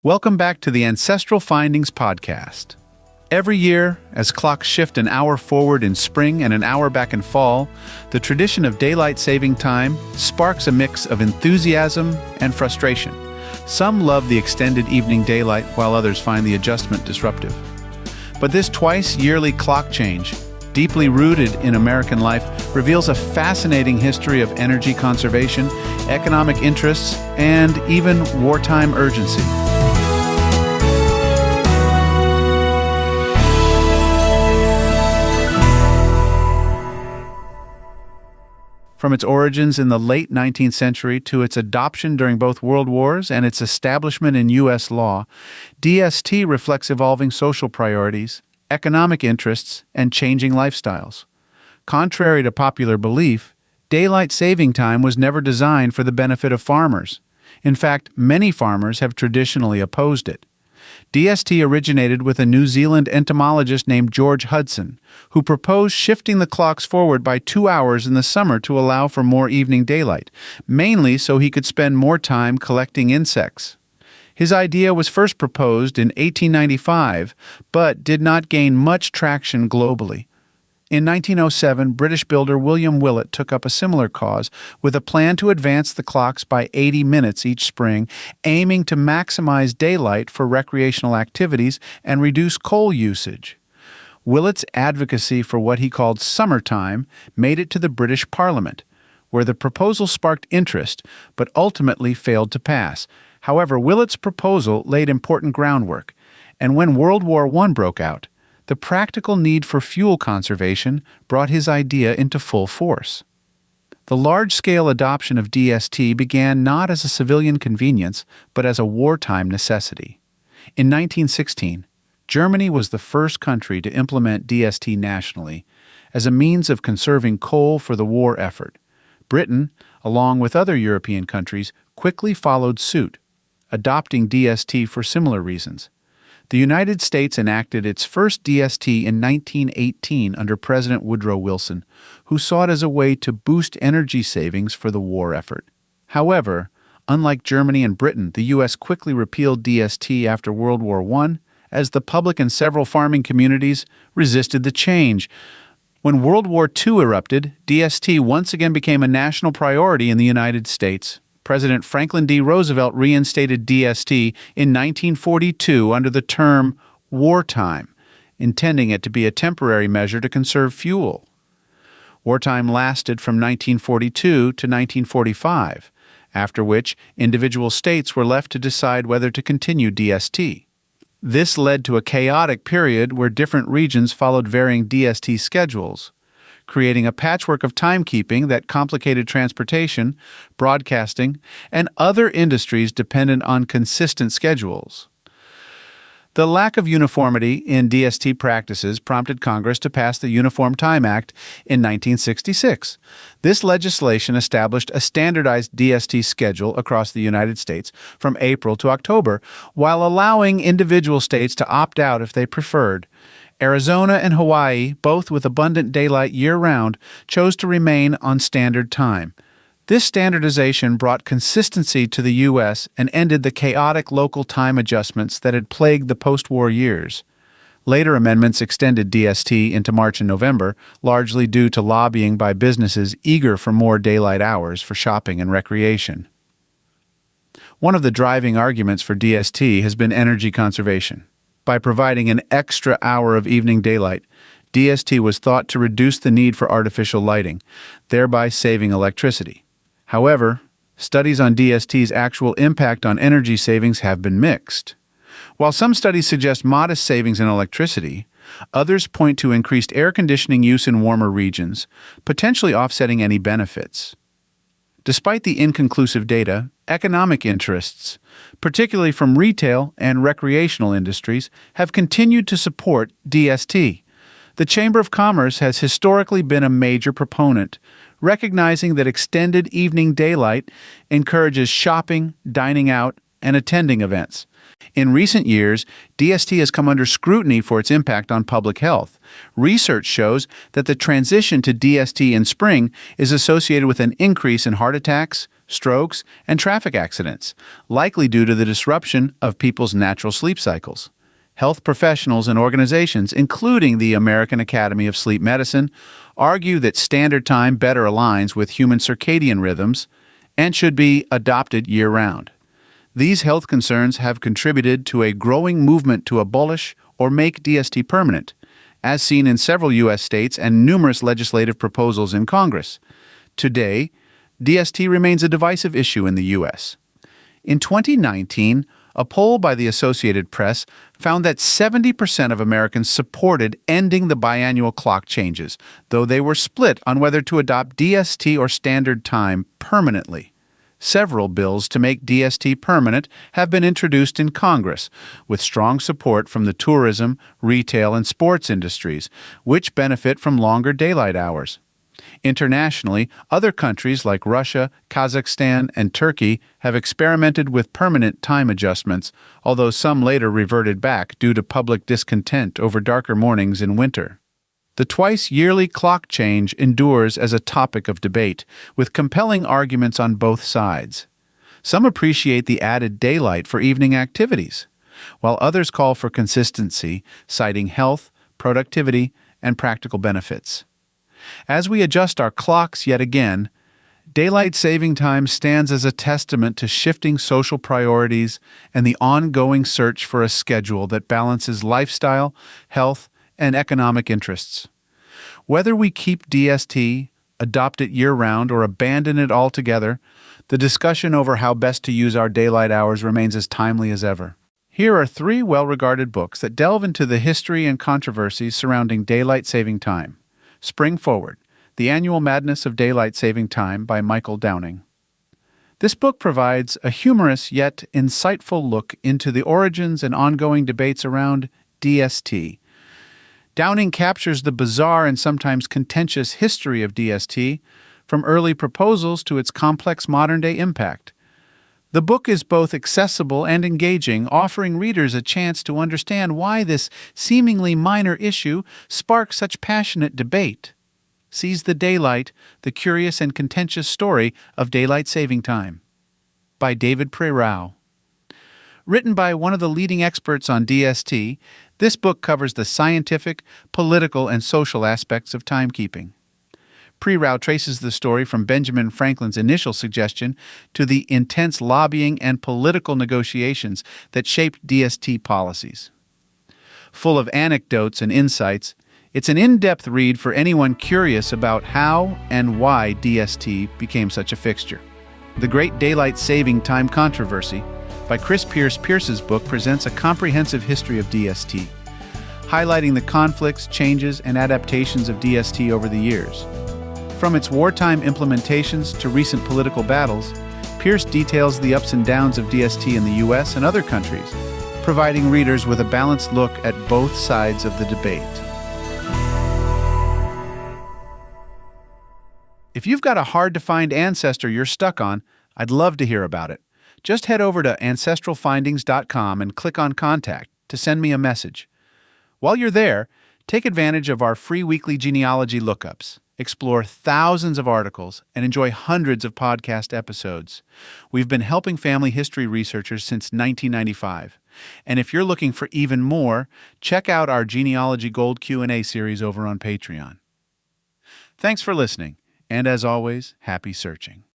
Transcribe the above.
Welcome back to the Ancestral Findings podcast. Every year, as clocks shift an hour forward in spring and an hour back in fall, the tradition of daylight saving time sparks a mix of enthusiasm and frustration. Some love the extended evening daylight, while others find the adjustment disruptive. But this twice-yearly clock change, deeply rooted in American life, reveals a fascinating history of energy conservation, economic interests, and even wartime urgency. From its origins in the late 19th century to its adoption during both World Wars and its establishment in U.S. law, DST reflects evolving social priorities, economic interests, and changing lifestyles. Contrary to popular belief, daylight saving time was never designed for the benefit of farmers. In fact, many farmers have traditionally opposed it. DST originated with a New Zealand entomologist named George Hudson, who proposed shifting the clocks forward by 2 hours in the summer to allow for more evening daylight, mainly so he could spend more time collecting insects. His idea was first proposed in 1895, but did not gain much traction globally. In 1907, British builder William Willett took up a similar cause with a plan to advance the clocks by 80 minutes each spring, aiming to maximize daylight for recreational activities and reduce coal usage. Willett's advocacy for what he called summertime made it to the British Parliament, where the proposal sparked interest but ultimately failed to pass. However, Willett's proposal laid important groundwork, and when World War I broke out, the practical need for fuel conservation brought his idea into full force. The large-scale adoption of DST began not as a civilian convenience, but as a wartime necessity. In 1916, Germany was the first country to implement DST nationally as a means of conserving coal for the war effort. Britain, along with other European countries, quickly followed suit, adopting DST for similar reasons. The United States enacted its first DST in 1918 under President Woodrow Wilson, who saw it as a way to boost energy savings for the war effort. However, unlike Germany and Britain, the U.S. quickly repealed DST after World War I, as the public and several farming communities resisted the change. When World War II erupted, DST once again became a national priority in the United States. President Franklin D. Roosevelt reinstated DST in 1942 under the term wartime, intending it to be a temporary measure to conserve fuel. Wartime lasted from 1942 to 1945, after which individual states were left to decide whether to continue DST. This led to a chaotic period where different regions followed varying DST schedules, creating a patchwork of timekeeping that complicated transportation, broadcasting, and other industries dependent on consistent schedules. The lack of uniformity in DST practices prompted Congress to pass the Uniform Time Act in 1966. This legislation established a standardized DST schedule across the United States from April to October, while allowing individual states to opt out if they preferred. Arizona and Hawaii, both with abundant daylight year-round, chose to remain on standard time. This standardization brought consistency to the U.S. and ended the chaotic local time adjustments that had plagued the post-war years. Later amendments extended DST into March and November, largely due to lobbying by businesses eager for more daylight hours for shopping and recreation. One of the driving arguments for DST has been energy conservation. By providing an extra hour of evening daylight, DST was thought to reduce the need for artificial lighting, thereby saving electricity. However, studies on DST's actual impact on energy savings have been mixed. While some studies suggest modest savings in electricity, others point to increased air conditioning use in warmer regions, potentially offsetting any benefits. Despite the inconclusive data, economic interests, particularly from retail and recreational industries, have continued to support DST. The Chamber of Commerce has historically been a major proponent, recognizing that extended evening daylight encourages shopping, dining out, and attending events. In recent years, DST has come under scrutiny for its impact on public health. Research shows that the transition to DST in spring is associated with an increase in heart attacks, strokes, and traffic accidents, likely due to the disruption of people's natural sleep cycles. Health professionals and organizations, including the American Academy of Sleep Medicine, argue that standard time better aligns with human circadian rhythms and should be adopted year-round. These health concerns have contributed to a growing movement to abolish or make DST permanent, as seen in several U.S. states and numerous legislative proposals in Congress. Today, DST remains a divisive issue in the U.S. In 2019, a poll by the Associated Press found that 70% of Americans supported ending the biannual clock changes, though they were split on whether to adopt DST or standard time permanently. Several bills to make DST permanent have been introduced in Congress, with strong support from the tourism, retail, and sports industries, which benefit from longer daylight hours. Internationally, other countries like Russia, Kazakhstan, and Turkey have experimented with permanent time adjustments, although some later reverted back due to public discontent over darker mornings in winter. The twice-yearly clock change endures as a topic of debate, with compelling arguments on both sides. Some appreciate the added daylight for evening activities, while others call for consistency, citing health, productivity, and practical benefits. As we adjust our clocks yet again, daylight saving time stands as a testament to shifting social priorities and the ongoing search for a schedule that balances lifestyle, health, and economic interests. Whether we keep DST, adopt it year-round, or abandon it altogether, the discussion over how best to use our daylight hours remains as timely as ever. Here are 3 well-regarded books that delve into the history and controversies surrounding daylight saving time. Spring Forward, The Annual Madness of Daylight Saving Time by Michael Downing. This book provides a humorous yet insightful look into the origins and ongoing debates around DST. Downing captures the bizarre and sometimes contentious history of DST, from early proposals to its complex modern-day impact. The book is both accessible and engaging, offering readers a chance to understand why this seemingly minor issue sparks such passionate debate. Seize the Daylight, the curious and contentious story of daylight saving time. By David Prerau. Written by one of the leading experts on DST, this book covers the scientific, political, and social aspects of timekeeping. Prerau traces the story from Benjamin Franklin's initial suggestion to the intense lobbying and political negotiations that shaped DST policies. Full of anecdotes and insights, it's an in-depth read for anyone curious about how and why DST became such a fixture. The Great Daylight Saving Time Controversy by Chris Pearce. Pearce's book presents a comprehensive history of DST, highlighting the conflicts, changes, and adaptations of DST over the years. From its wartime implementations to recent political battles, Pearce details the ups and downs of DST in the U.S. and other countries, providing readers with a balanced look at both sides of the debate. If you've got a hard-to-find ancestor you're stuck on, I'd love to hear about it. Just head over to ancestralfindings.com and click on Contact to send me a message. While you're there, take advantage of our free weekly genealogy lookups. Explore thousands of articles, and enjoy hundreds of podcast episodes. We've been helping family history researchers since 1995. And if you're looking for even more, check out our Genealogy Gold Q&A series over on Patreon. Thanks for listening, and as always, happy searching.